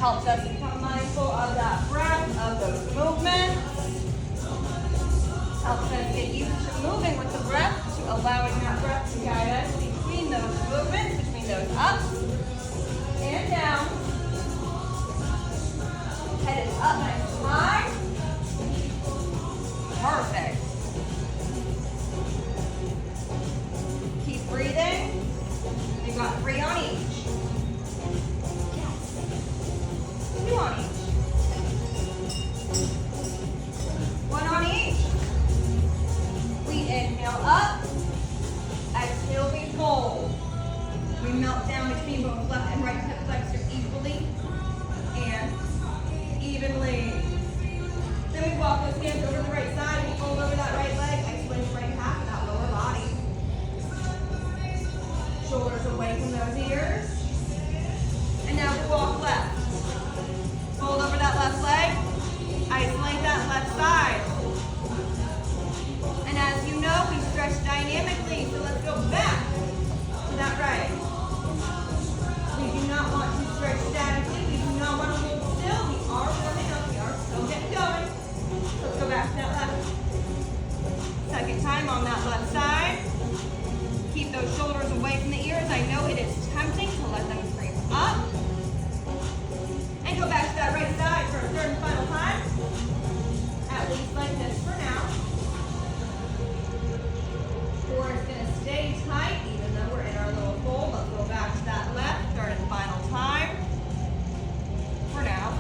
Helps us become mindful of that breath, of those movements. Helps us get used to moving with the breath, to allowing that breath to guide us between those movements, between those ups and down. Head is up nice and high. Perfect. Keep breathing. We've got 3 on each. Yes. 2 on each. 1 on each. We inhale up. Exhale, we fold. We melt down between both left and right hip flexor equally and evenly. Then we walk those hands over the right side. We fold over that right leg. Isolate the right half of that lower body. Shoulders away from those ears. And now we walk left. Fold over that left leg. Isolate that left side. And as you know, we stretch dynamically. So let's go back to that right. We do not want to stretch statically. We do not want to hold still. We are warming up. We are still getting going. Let's go back to that left. Second time on that left side. Keep those shoulders away from the ears. I know it is tempting to let them creep up. And go back to that right side for a third and final time. At least like this for now. Core is going to stay tight even though we're in our little fold. Let's go back to that left, third and final time. For now.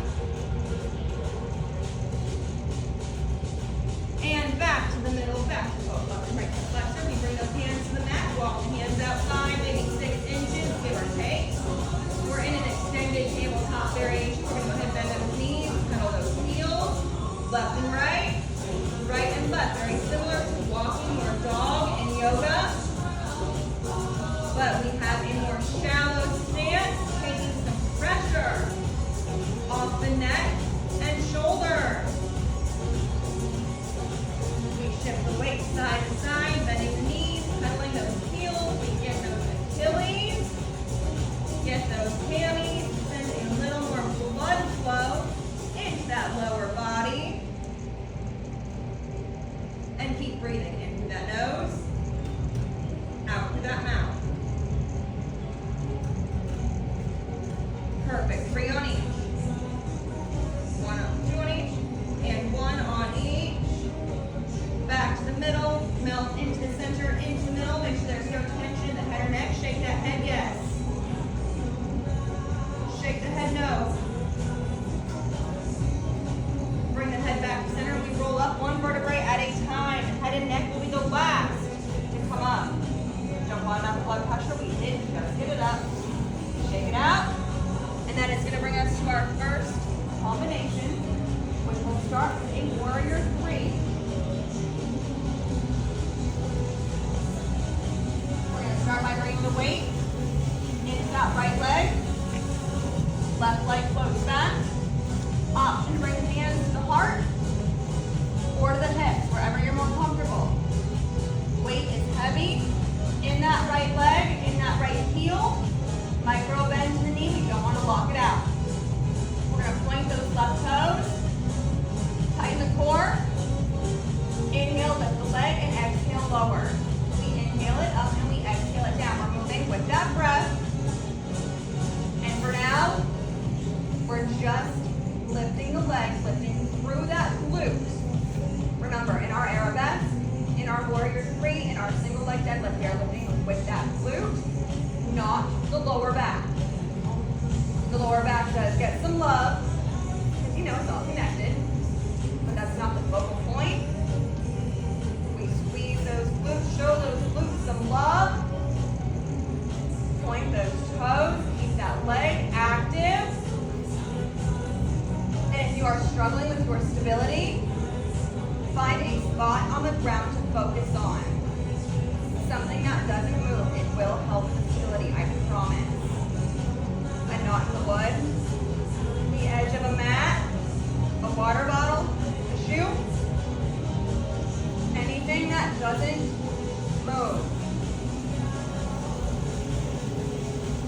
And back to the middle, back to both left and right hip flexor. We bring those hands to the mat, walk the hands outside, maybe 6 inches, give or take. We're in an extended tabletop variation. We're going to go ahead and bend those knees, pedal those heels, left and right left. Very similar to walking or dog in yoga. But we have a more shallow stance, taking some pressure off the neck and shoulder. We shift the weight side to side, bending the knees, pedaling those heels. We get those Achilles, get those hammies, sending a little more blood flow into that lower body. And keep breathing in through that nose, out through that mouth. Perfect. 3 on each. 2 on each, and 1 on each. Back to the middle, melt into the center, into the middle. Make sure there's no tension in the head or neck. Shake that head, yes. Shake the head, no. Bring the head back to center. We roll up 1 vertebrae at a time. Head and neck will be the last to come up. Don't want enough blood pressure. We didn't. Just get it up. Shake it out. And that is going to bring us to our first combination, which will start with a warrior 3. We're going to start by bringing the weight into that right leg. Left leg floats back. Option to bring the hands to the heart or to the hips, wherever you're more comfortable. Weight is heavy in that right leg, in that right heel. Micro bend to the knee. We don't want to lock it out. We're going to point those left toes. Tighten the core. Inhale, lift the leg, and exhale, lower. We inhale it up and we exhale it down. We're moving with that breath. And for now, we're just lifting the legs, lifting through that glute. Remember, in our arabesque, in our warrior 3, in our single leg deadlift, we are lifting with that glute, not the lower back. The lower back does get some love, because you know it's all connected, but that's not the focal point. We squeeze those glutes, show those glutes some love, point those toes, keep that leg active. And if you are struggling with your stability, find a spot on the ground to focus on. Something that doesn't move. It will help the stability, I promise. A knot in the wood, the edge of a mat, a water bottle, a shoe, anything that doesn't move.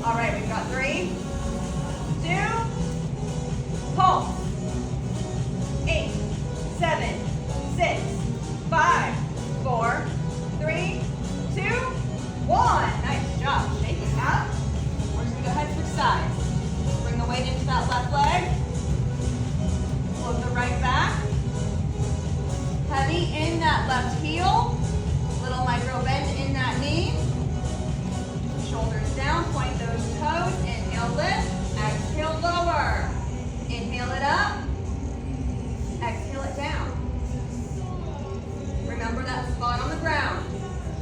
All right, we've got 3, 2, Pulse. 8, 7, 6, 5, 4, 3, 2, 1. Nice job. Shake it out. We're just going to go ahead and switch sides. Bring the weight into that left leg. Float the right back. Heavy in that left heel. Little micro bend in that knee. Shoulders down, point those toes. Inhale, lift. Exhale, lower. Inhale it up. Exhale it down. Remember that spot on the ground.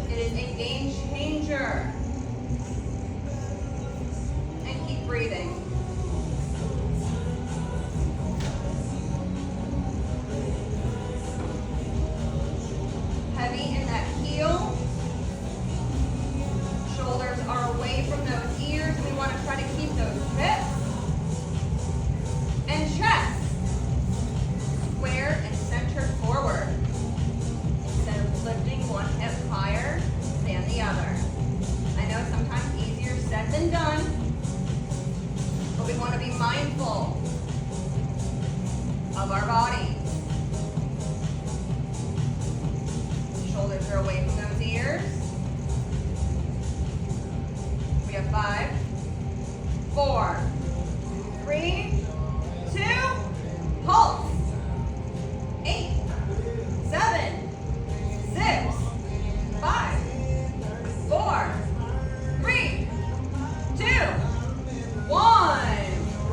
It is a game changer. And keep breathing. Heavy in that heel. Shoulders are away from those ears. We want to try to keep those hips and chest square and centered forward. Instead of lifting one hip higher than the other. I know sometimes easier said than done, but we want to be mindful of our body. Shoulders are away from those ears. We have 5, 4, 3, 2, pulse. 8, 7, 6, 5, 4, 3, 2, 1.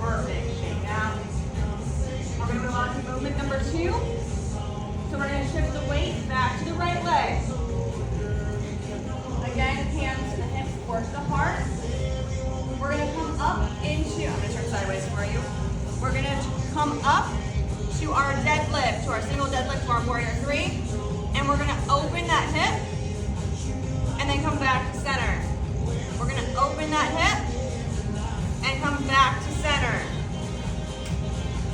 Perfect. Shake out. We're going to move on to movement number 2. So we're going to shift the weight back to the right leg. Again, hands to the hips towards the heart. We're going to come up into, I'm going to turn sideways for you. We're going to come up to our deadlift, to our single deadlift for our warrior 3. And we're going to open that hip and then come back to center. We're going to open that hip and come back to center.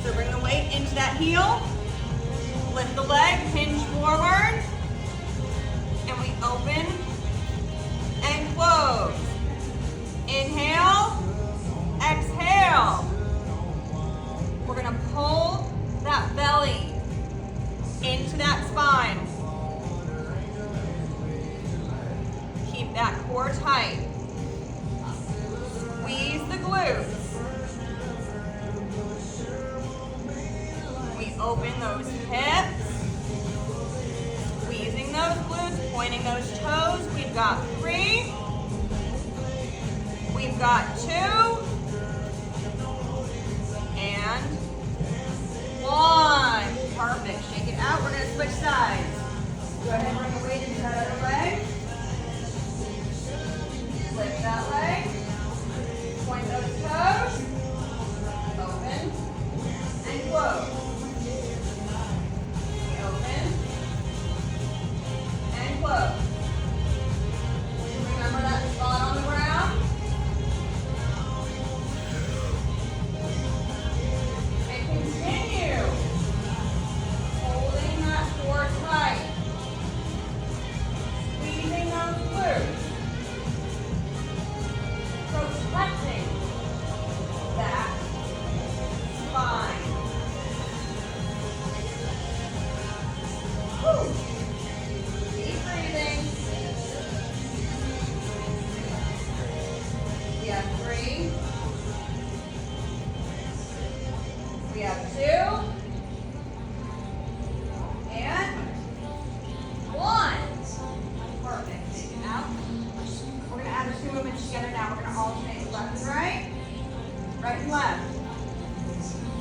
So bring the weight into that heel. Lift the leg, hinge forward, and we open and close. Inhale, exhale. We're gonna pull that belly into that spine. Keep that core tight. Squeeze the glutes. We open those hips, squeezing those glutes, pointing those toes. We've got 3, we've got 2, and 1. Perfect. Shake it out. We're going to switch sides. Go ahead and bring the weight into that other leg. Lift that leg. Point those toes. Open and close. Open and close. Remember that spot on the ground? And continue holding that core tight. Squeezing those glutes. Protecting that spine. Woo. Keep breathing. We have 3. We have 2. And 1. Perfect. Take it out. We're going to add the 2 movements together now. We're going to alternate left and right. Right and left.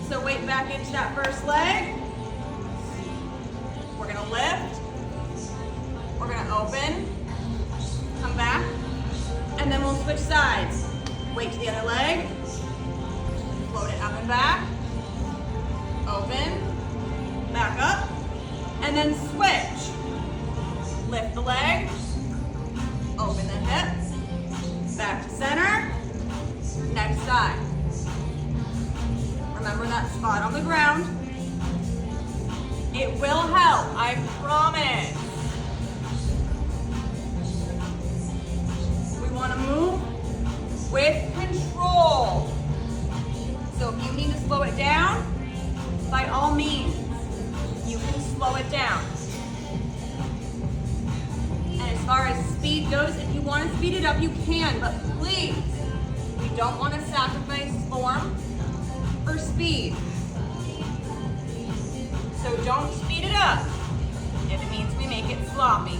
So weight back into that first leg. We're going to lift. We're going to open. Come back. And then we'll switch sides. Weight to the other leg. Float it up and back. Open. Back up. And then switch. Lift the leg. Open the hips. Back to center. Next side. Remember that spot on the ground. It will help, I promise. We want to move with control. So if you need to slow it down, those. If you want to speed it up, you can, but please, we don't want to sacrifice form for speed. So don't speed it up if it means we make it sloppy.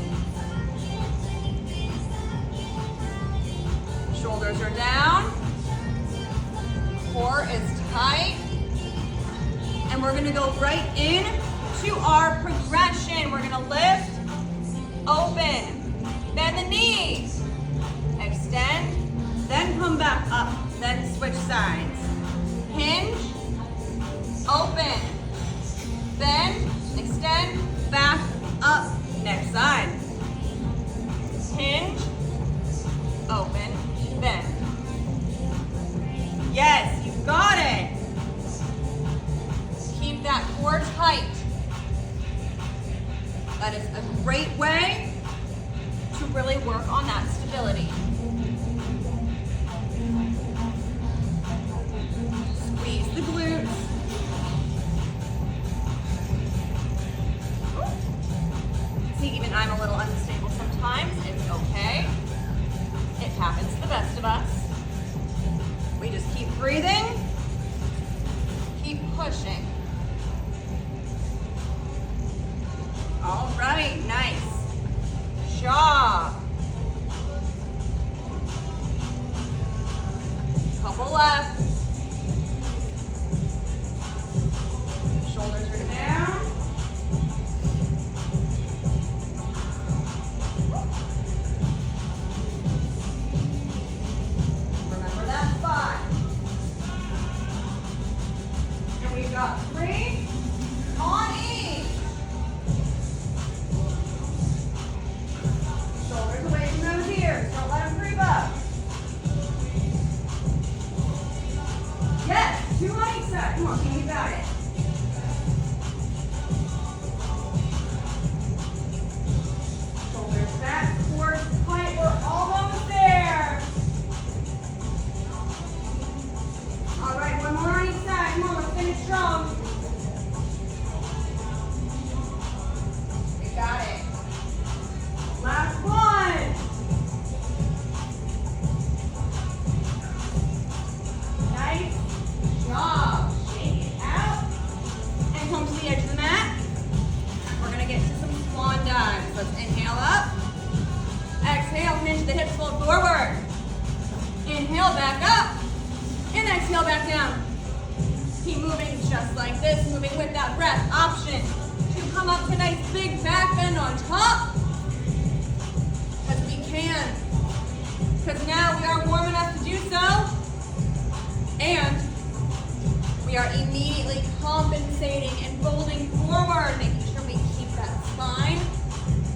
Shoulders are down, core is tight, and we're gonna go right in to our progression. We're gonna lift, open, bend the knees, extend, then come back up, then switch sides. Hinge, open, bend, extend, back, up, next side. Hinge, open, bend. Yes, you got it. Keep that core tight. That is a great way to really work on that stability. Squeeze the glutes. See, even I'm a little unstable sometimes. It's okay. It happens to the best of us. We just keep breathing, keep pushing. All right, nice job. Couple left. Shoulders are down. Remember that 5. And we've got 3 on each. Shoulders away from those ears. Don't let them creep up. Yes, 2 on each side. Come on, team, you got it. Shoulders back, core tight. We're almost there. All right, 1 more on each side. Come on, let's finish strong. You got it. Last one. Nice job. Shake it out. And come to the edge of the mat. We're going to get to some swan dives. Let's inhale up. Exhale, hinge the hips, fold forward. Inhale, back up. And exhale, back down. Keep moving just like this, moving with that breath. Option to come up to nice big back bend on top. Because we can. Because now we are warm enough to do so. And we are immediately compensating and folding forward, making sure we keep that spine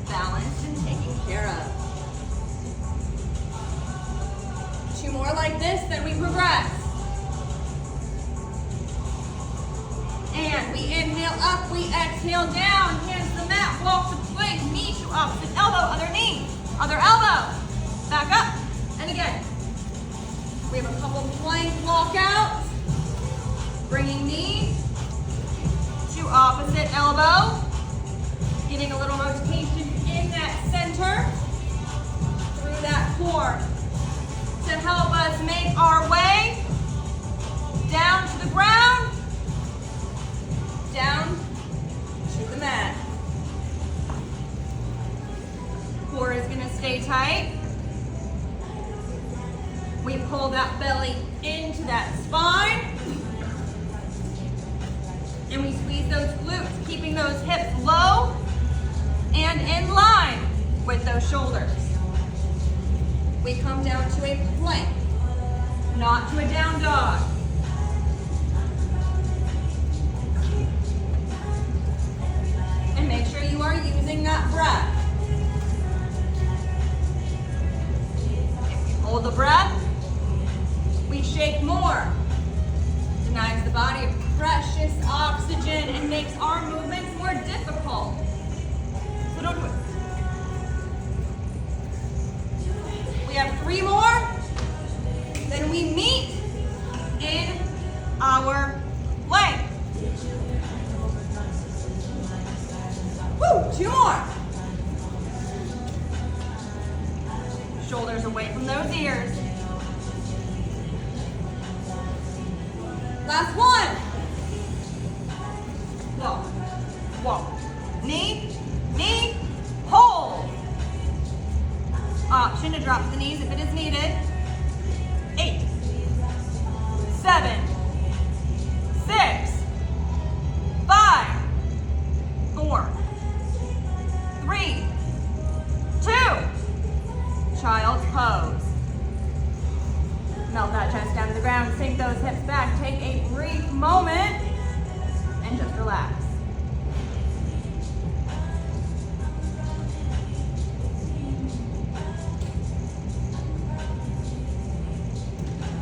balanced and taken care of. 2 more like this, then we progress. And we inhale up, we exhale down, hands to the mat, walk to plank, knee to opposite elbow, other knee, other elbow, back up, and again. We have a couple plank walkouts, bringing knee to opposite elbow, getting a little rotation in that center, through that core, to help us make our way down to the ground, down to the mat. Core is going to stay tight. We pull that belly into that spine. And we squeeze those glutes, keeping those hips low and in line with those shoulders. We come down to a plank, not to a down dog. And make sure you are using that breath. If we hold the breath, we shake more. Denies the body precious oxygen and makes our movements more difficult. So don't do it. We have 3 more. Then we meet in our plank. Woo, 2 more. Shoulders away from those ears. Last one. Walk, walk. Knee, knee, hold. Option to drop to the knees if it is needed. 8, 7, 6, 5, 4, 3, 2. Child's pose. Melt that chest down to the ground, sink those hips back, take a brief moment, and just relax.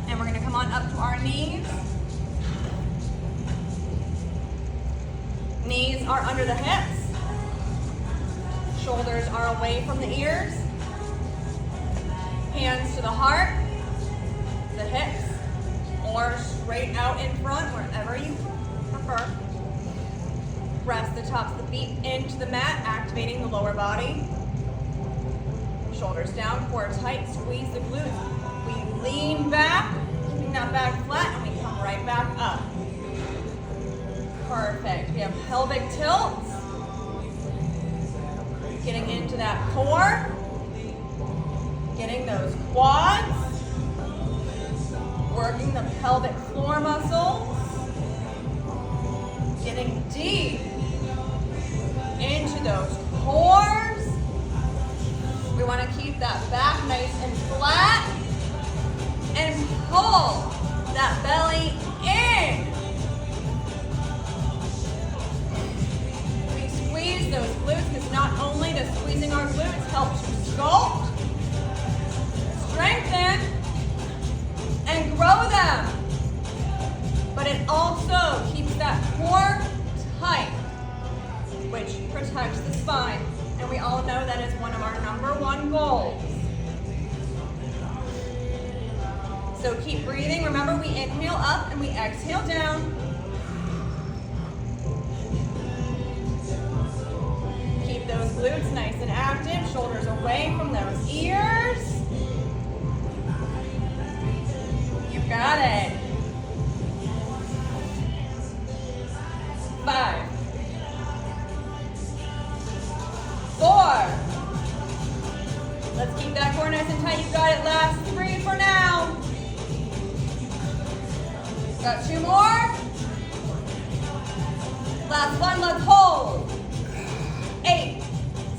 And we're gonna come on up to our knees. Knees are under the hips. Shoulders are away from the ears. Hands to the heart, the hips, or straight out in front, wherever you prefer. Press the tops of the feet into the mat, activating the lower body. Shoulders down, core tight, squeeze the glutes. We lean back, keeping that back flat, and we come right back up. Perfect. We have pelvic tilts. Getting into that core. Getting those quads. Working the pelvic floor muscles. Getting deep into those cores. We want to keep that back nice and flat. And pull that belly in. We squeeze those glutes because not only does squeezing our glutes help to sculpt, strengthen, and grow them, but it also keeps that core tight, which protects the spine. And we all know that is one of our #1 goals. So keep breathing. Remember, we inhale up and we exhale down. Keep those glutes nice and active. Shoulders away from those ears. You got it. 5, 4. Let's keep that core nice and tight. You got it. Last 3 for now. Got 2 more. Last one, let's hold. 8,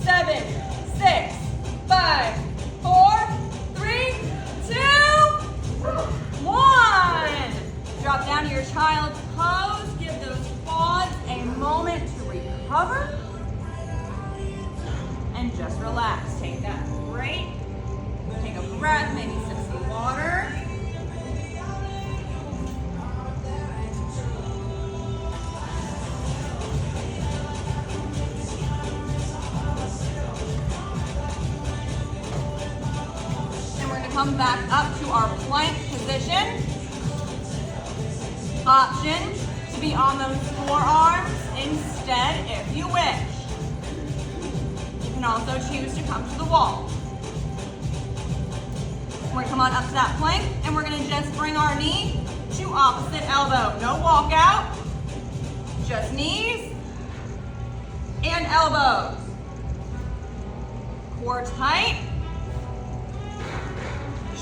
7, 6, 5, 4, 3, 2, 1. Drop down to your child's pose. Give those quads a moment to recover. And just relax. Take that break. Take a breath, maybe sip some water. Come back up to our plank position. Option to be on those forearms instead if you wish. You can also choose to come to the wall. We're gonna come on up to that plank and we're gonna just bring our knee to opposite elbow. No walk out, just knees and elbows. Core tight.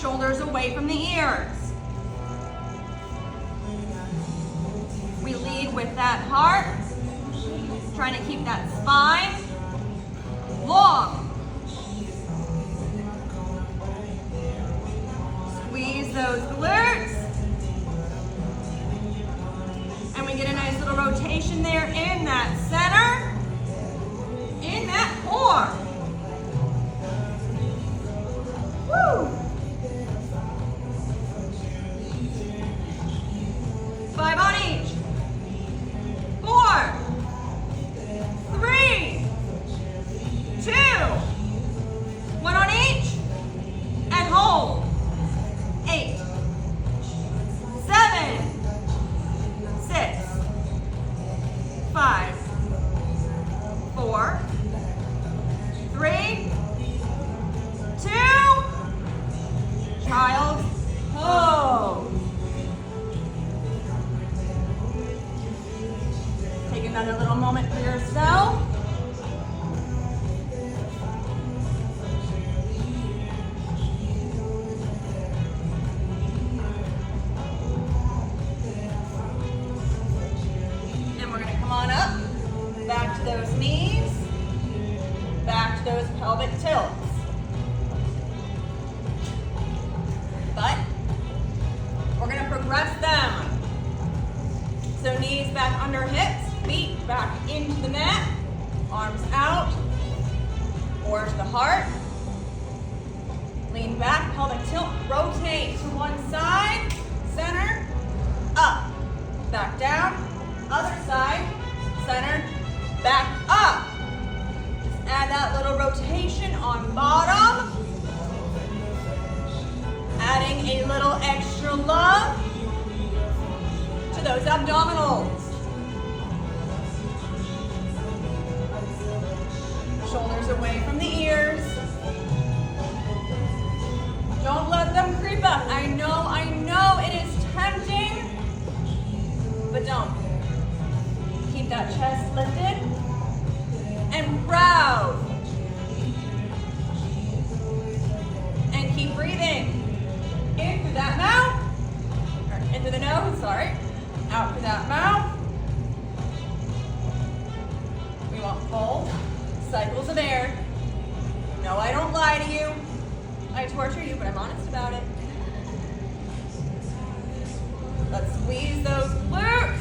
Shoulders away from the ears. We lead with that heart, trying to keep that spine long. Squeeze those glutes. And we get a nice little rotation there in that center, in that core. Woo! 5 on each. 4, 3, those pelvic tilts. But we're gonna progress them. So knees back under hips, feet back into the mat, arms out, or to the heart. Lean back, pelvic tilt, rotate to one side, center, up, back down, other side, center, back up. Just add that little rotation on bottom. Adding a little extra love to those abdominals. Shoulders away from the ears. Don't let them creep up. I know it is tempting, but don't. Keep that chest lifted and proud. And keep breathing. In through that mouth, or in through the nose, sorry. Out through that mouth. We want full cycles of air. No, I don't lie to you. I torture you, but I'm honest about it. Let's squeeze those glutes.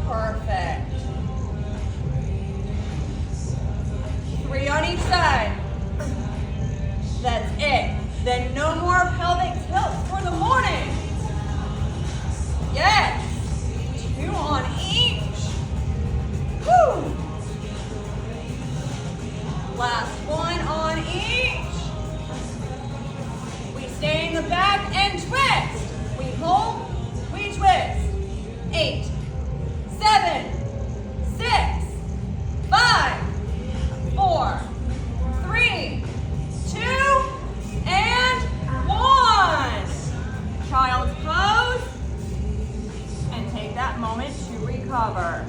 Perfect. 3 on each side. That's it. Then no more pelvic tilts for the morning. Yes. 2 on each. Woo. Last 1 on each. We stay in the back and twist. We hold, we twist. 8, 7, 6, 5, 4, 3, 2, and 1. Child's pose. And take that moment to recover.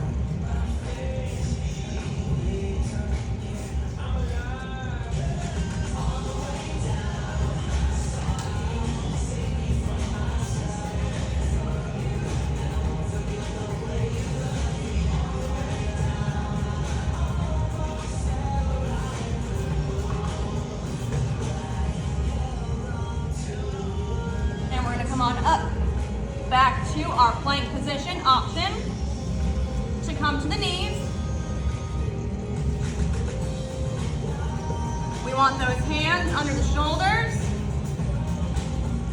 Come on up, back to our plank position option to come to the knees. We want those hands under the shoulders.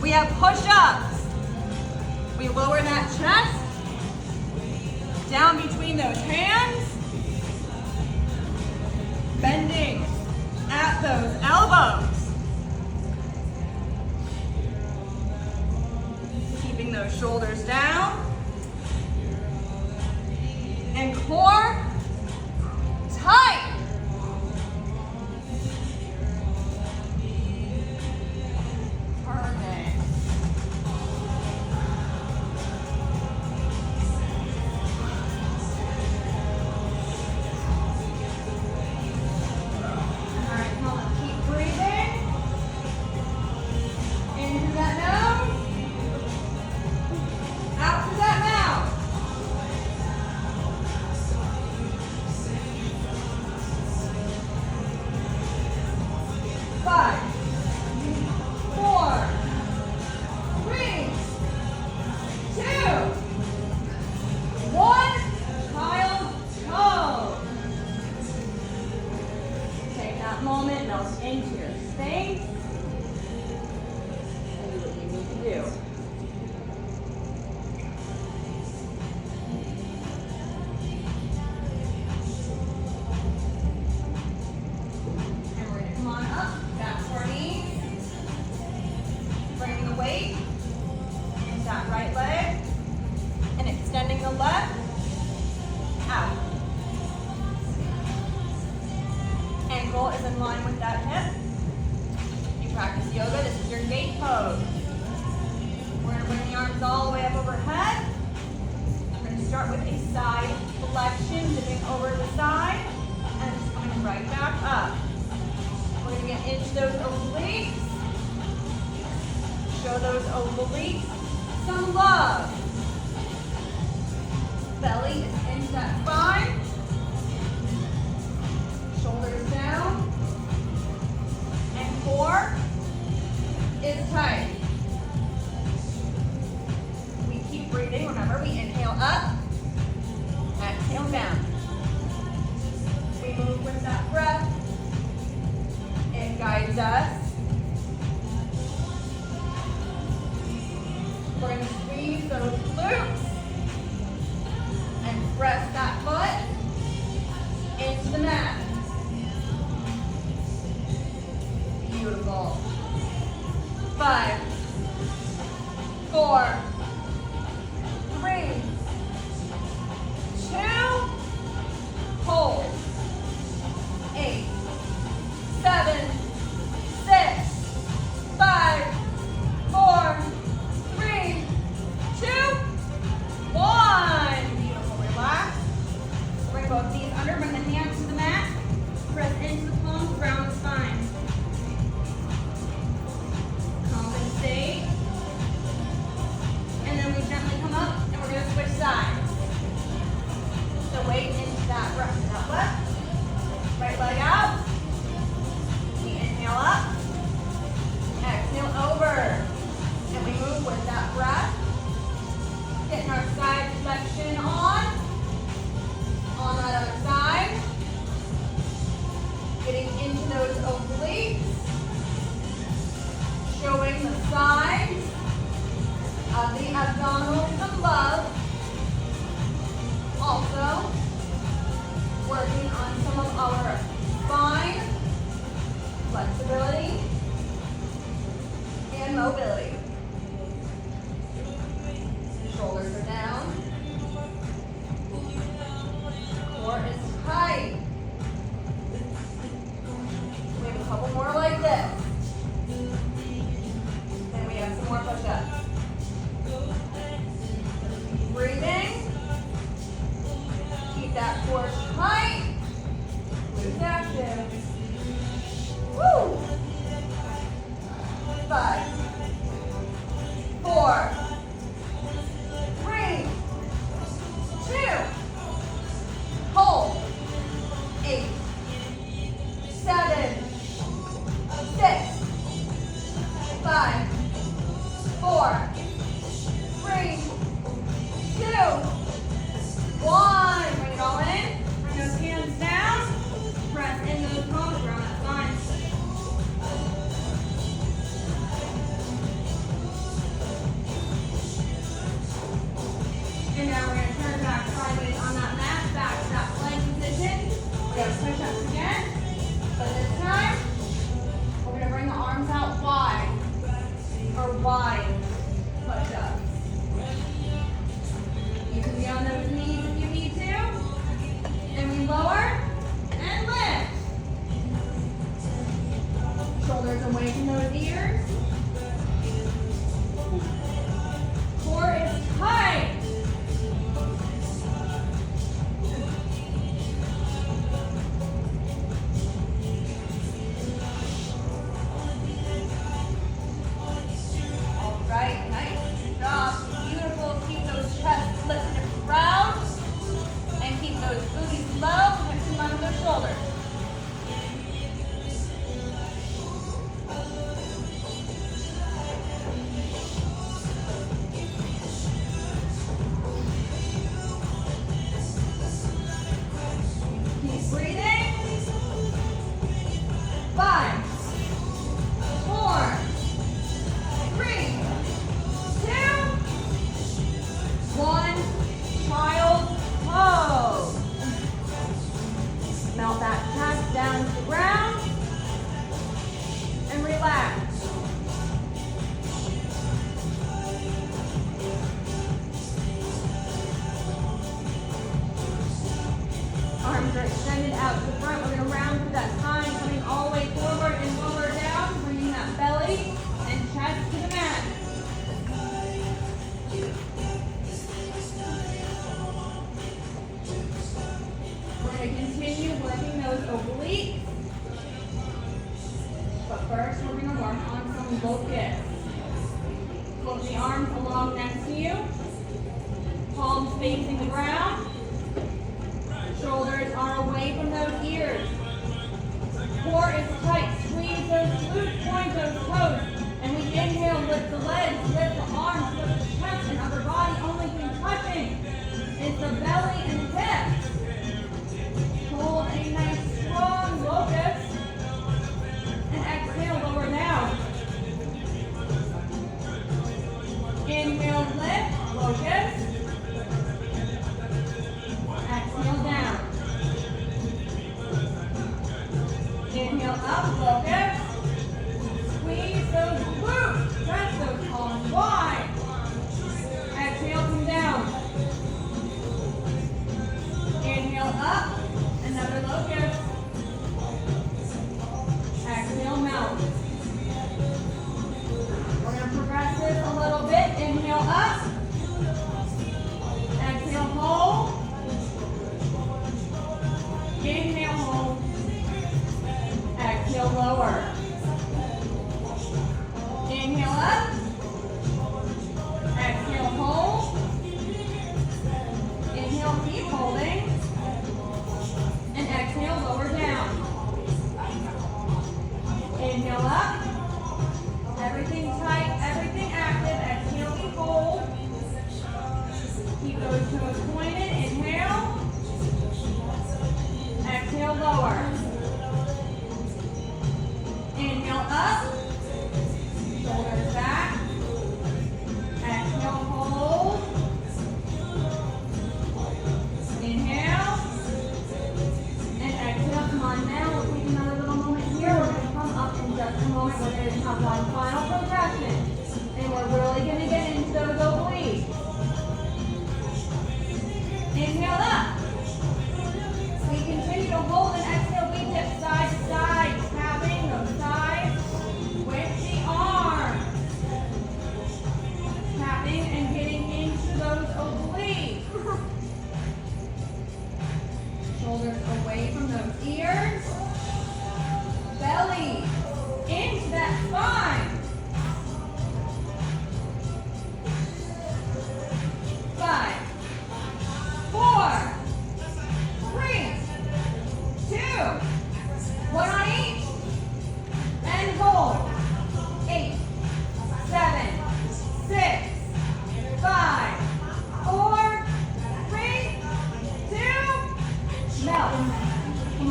We have push-ups. We lower that chest down between those hands, bending at those elbows. Those shoulders down and core tight. Perfect. All right, come on, keep breathing. In through that nose. Out through that mouth. 5, 4, 3, 2, 1. Child's pose. Take that moment, melt into your space, and do what you need to do. Weight into that right leg and extending the left out. Ankle is in line with that hip. You practice yoga, this is your gate pose. We're going to bring the arms all the way up overhead. We're going to start with a side flexion, dipping over to the side and just coming right back up. We're going to get into those obliques. Show those obliques some love. Belly is into that spine. working on some of our spine, flexibility, and mobility. Shoulders are down. Core is tight. We have a couple more like this. Then we have some more push-ups. Breathing. Keep that core tight. Glutes active. Woo! 5, 4, 3, 2, hold. 8, 7, 6, 5, 4, 3, 2, 1. Bring it all in. Bring those hands down. Press in those palms around that spine. And now we're going to turn back sideways on that mat, back to that plank position. We're going to push up again. But this time, we're going to bring the arms out wide. Or wide push up. You can be on those knees if you need to. And we lower and lift. Shoulders away from those ears. Core is tight. All right, nice job. Beautiful. Keep those chests lifted and proud. And keep those booties low. Touching onto those shoulders. Keep breathing. 5, 4, 3, 2, 1. Child pose. Melt that chest down to the ground and relax. Arms are extended out to the front. We're going to round through that spine, coming all the way forward and lower down, bringing that belly and chest to the mat. We're going to continue working those obliques. But first, we're going to work on some locust. Flip the arms along next to you. Palms facing the ground. Shoulders are away from those ears. Core is tight. Squeeze those glutes, point those toes. And we inhale, lift the legs, lift the arms, lift the chest, and upper body. Only thing touching is the belly and hips. Hold a nice strong locust. And exhale, lower down. Inhale, lift, locust. Exhale, down. Inhale, up, locust. Squeeze those glutes. Press those palms wide. Exhale, come down. Inhale, up. Another locust. Exhale, melt. We're going to progress this a little bit. Inhale, up. Exhale, hold. Inhale, hold. Exhale, lower. Inhale, up. Exhale, hold. Inhale, keep holding. And exhale, lower down. Inhale, up. Everything tight, everything active. Exhale, we hold. Keep those toes pointed. Inhale. Exhale, lower. Inhale, up. Shoulders back. Exhale, hold. Inhale.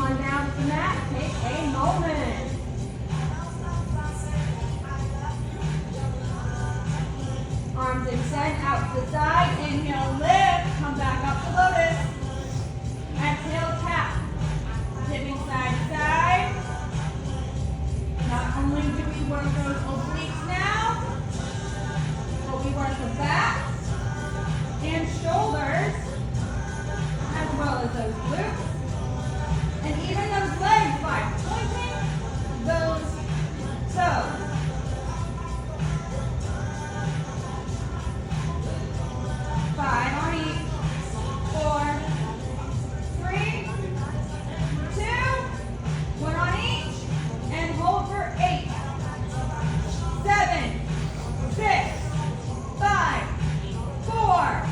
on down to the mat. Take a moment. Arms extend out to the side. Inhale, lift. Come back up to lotus. Exhale, tap. Tipping side to side. Not only do we work those obliques now, but we work the back and shoulders, as well as those glutes, and even those legs by pointing those toes. 5 on each. 4, 3, 2, 1 on each, and hold for 8, 7, 6, 5, 4,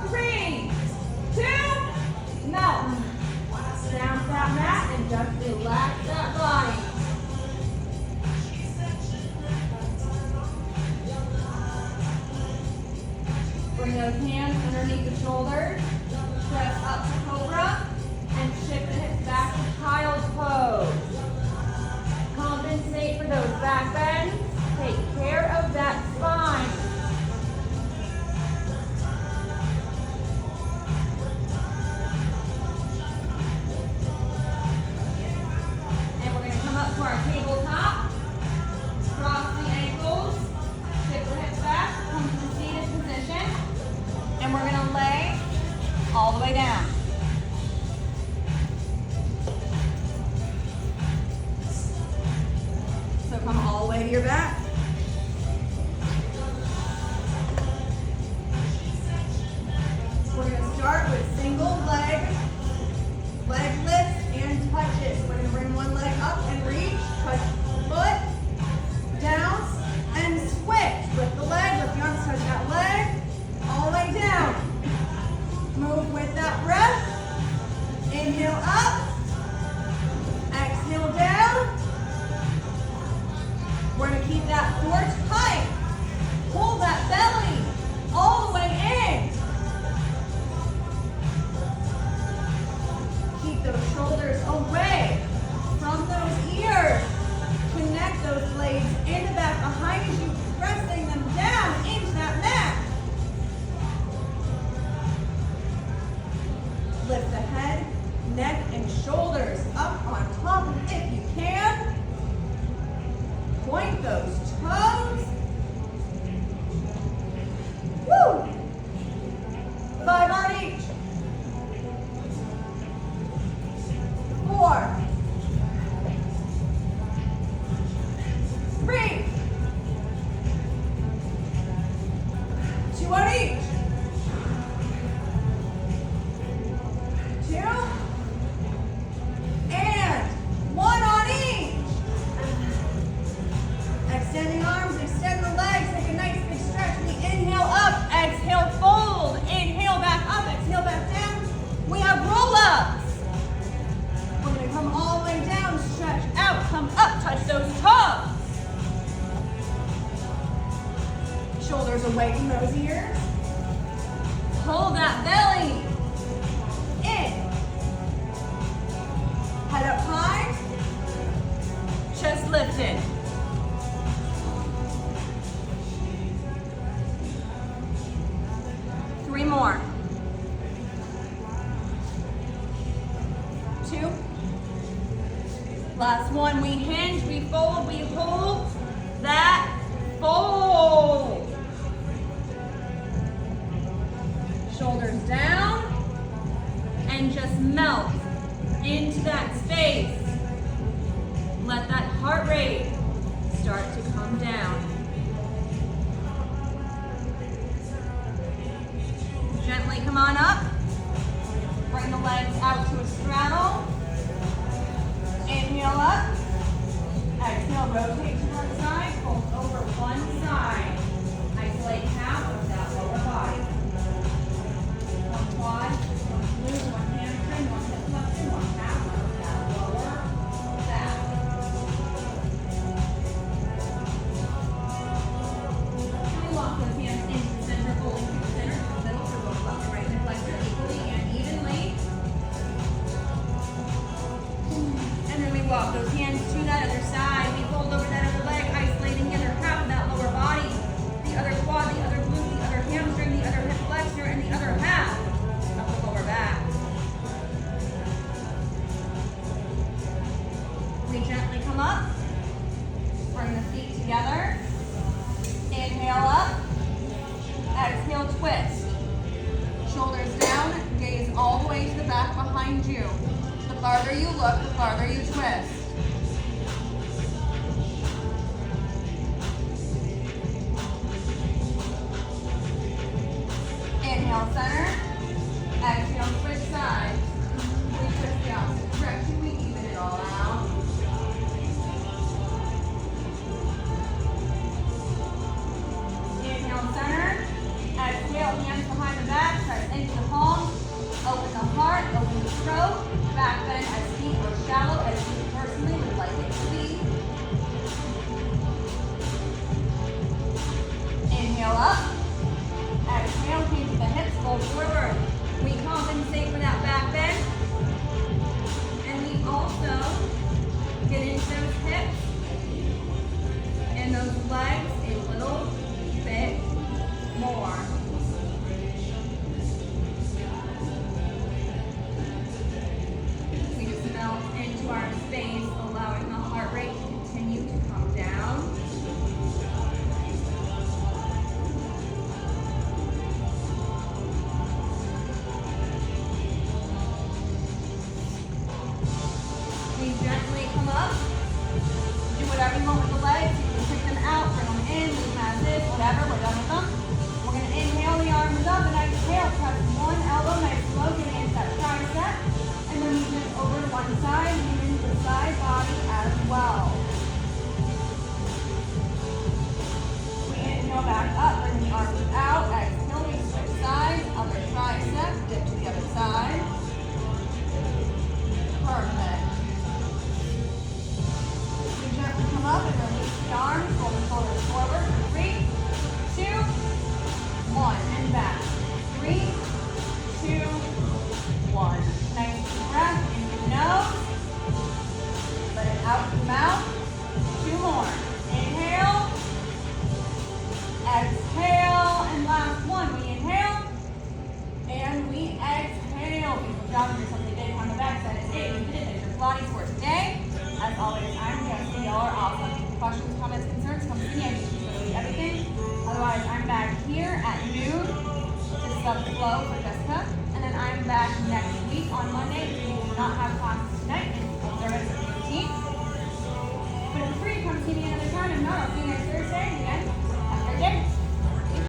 3, 2, melt. Down to that mat and just relax that body. Bring those hands underneath the shoulders. Press up to cobra and shift the hips back to child's pose. Compensate for those back bends. Take care of that spine. And we're going to come up to our tabletop. Cross the ankles. Shift the hips back. Come to the seated position. And we're going to lay all the way down. So come all the way to your back. We're going to start with single leg lifts and touches. We're going to bring one leg up and reach, touch foot, down, and switch. Lift the leg, lift the arms, touch that leg, all the way down. Move with that breath. Inhale up, exhale down. We're going to keep that core tight. Pull that belly all the way in. Keep those shoulders away from those ears. Connect those blades in the back behind you, pressing them down into that mat. Lift the head, neck, and shoulders up on top if you can. Point those toes. Woo! 5 on each. 4, 3, 2 on each. 2, and 1 on each. Extend the arms, extend the legs, take a nice big stretch. We inhale up, exhale fold, inhale back up, exhale back down. We have roll-ups. We're going to come all the way down, stretch out, come up, touch those toes. Shoulders away from those ears. Hold that belly in. Head up high, chest lifted. Three more. 2. Last one. We hinge, we fold, we hold that fold. Shoulders down and just melt into that space. Let that heart rate start to come down. Gently come on up. Bring the legs out to a straddle. Inhale up. Exhale, rotate to one side. Fold over one side. Isolate half of that lower body. One quad, one glute, one hamstring, one hip flexion, one half of that lower back. We lock those hands into the center, pulling through the center, to the middle for both left and right hip flexor equally and evenly. walk those hands to that other side. We fold over that other leg, isolating the other half of that lower body, the other quad, the other glute, the other hamstring, the other hip flexor, and the other half of the lower back. We gently come up, bring the feet together, inhale up, exhale twist. Shoulders down, gaze all the way to the back behind you. The farther you look, the farther you twist. Inhale center, exhale switch sides. We twist the opposite direction, we even it all out. Inhale center, exhale hands behind the back, press into the palms, open the heart, open the throat, back bend as deep or shallow as you personally would like it to be. Inhale up, exhale, hands to the hips, fold forward. We compensate for that back bend, and we also get into those hips and those legs a little bit more. We just melt into our space, allowing the heart rate to continue to come down. We gently come up, do whatever you want with the legs. You can kick them out, bring them in, leave them as is, whatever, we're done with them. We're going to inhale the arms up and exhale, press one elbow, nice slow, getting into that tricep. And then we move over to one side, move into the side body as well. We inhale back up, bring the arms out, exhale, we switch sides, other tricep, dip to the other side. Perfect. We gently come up and release the arms, roll the shoulders forward for 3, 2, 1, and back. 3, 2, 1. Nice deep breath into the nose. Let it out the mouth. 2 more. Inhale. Exhale. And last one. We inhale. And we exhale. Beautiful job. Here's something big on the back side. It's 8. We did it. There's your Pilates for today. As always, I'm Jessie. Y'all are awesome. Questions, comments, concerns, come see me. I teach literally everything. Otherwise, I'm back here at noon to sub flow for